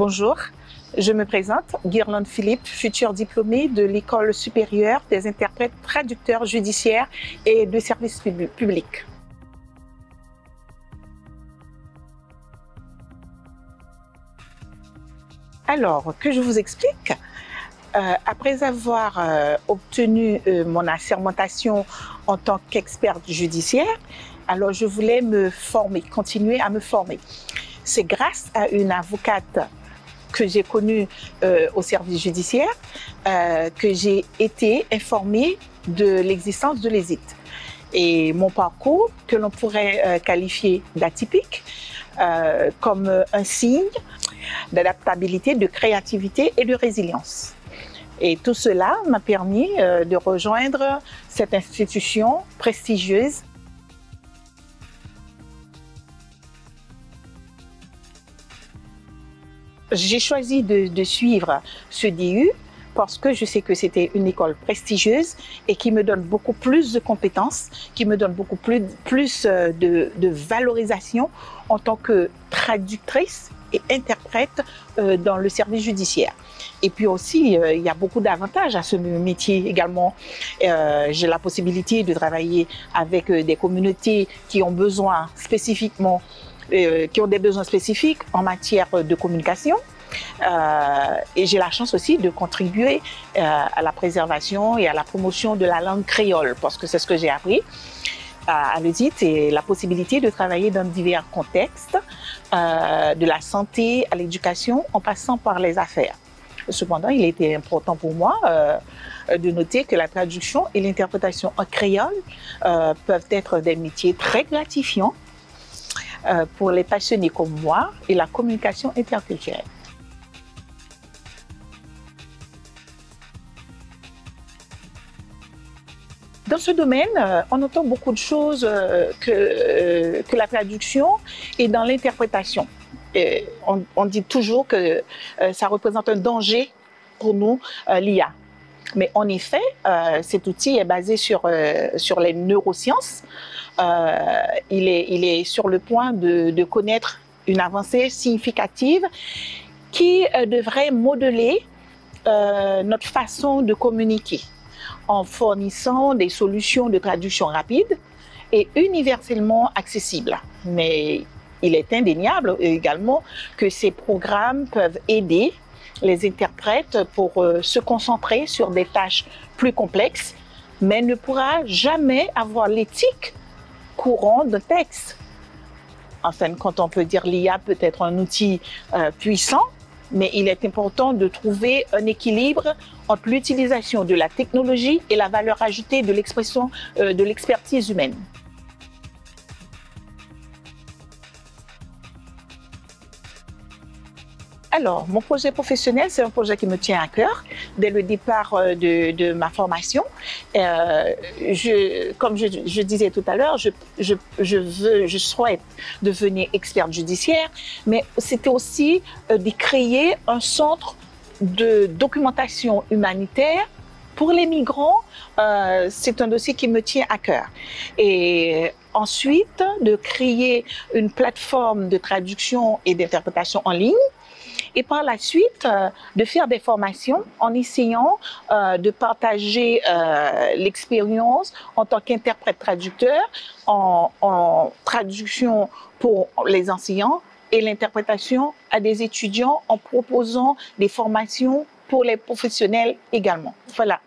Bonjour, je me présente, Guirlande Philippe, future diplômée de l'École supérieure des interprètes traducteurs judiciaires et de services publics. Alors, que je vous explique. Après avoir obtenu mon assermentation en tant qu'experte judiciaire, alors je voulais me former, continuer à me former. C'est grâce à une avocate que j'ai connue au service judiciaire que j'ai été informée de l'existence de l'ESIT. Et mon parcours, que l'on pourrait qualifier d'atypique, comme un signe d'adaptabilité, de créativité et de résilience. Et tout cela m'a permis de rejoindre cette institution prestigieuse. J'ai choisi de suivre ce DU parce que je sais que c'était une école prestigieuse et qui me donne beaucoup plus de compétences, qui me donne beaucoup plus de valorisation en tant que traductrice et interprète dans le service judiciaire. Et puis aussi, il y a beaucoup d'avantages à ce métier également. J'ai la possibilité de travailler avec des communautés qui ont besoin spécifiquement, qui ont des besoins spécifiques en matière de communication. Et j'ai la chance aussi de contribuer à la préservation et à la promotion de la langue créole, parce que c'est ce que j'ai appris à l'ESIT, et la possibilité de travailler dans divers contextes, de la santé à l'éducation, en passant par les affaires. Cependant, il était important pour moi de noter que la traduction et l'interprétation en créole peuvent être des métiers très gratifiants pour les passionnés comme moi et la communication interculturelle. Dans ce domaine, on entend beaucoup de choses que la traduction et dans l'interprétation. On dit toujours que ça représente un danger pour nous, l'IA. Mais en effet, cet outil est basé sur les neurosciences. Il est sur le point de connaître une avancée significative qui devrait modeler notre façon de communiquer en fournissant des solutions de traduction rapides et universellement accessibles. Mais il est indéniable également que ces programmes peuvent aider les interprètes pour se concentrer sur des tâches plus complexes, mais ne pourra jamais avoir l'éthique courante d'un texte. Enfin, quand on peut dire l'IA peut être un outil puissant, mais il est important de trouver un équilibre entre l'utilisation de la technologie et la valeur ajoutée de l'expression de l'expertise humaine. Alors, mon projet professionnel, c'est un projet qui me tient à cœur dès le départ de ma formation. Comme je disais tout à l'heure, je souhaite devenir experte judiciaire, mais c'était aussi de créer un centre de documentation humanitaire pour les migrants. C'est un dossier qui me tient à cœur. Et ensuite, de créer une plateforme de traduction et d'interprétation en ligne. Et par la suite, de faire des formations en essayant de partager l'expérience en tant qu'interprète-traducteur, en traduction pour les enseignants et l'interprétation à des étudiants en proposant des formations pour les professionnels également. Voilà.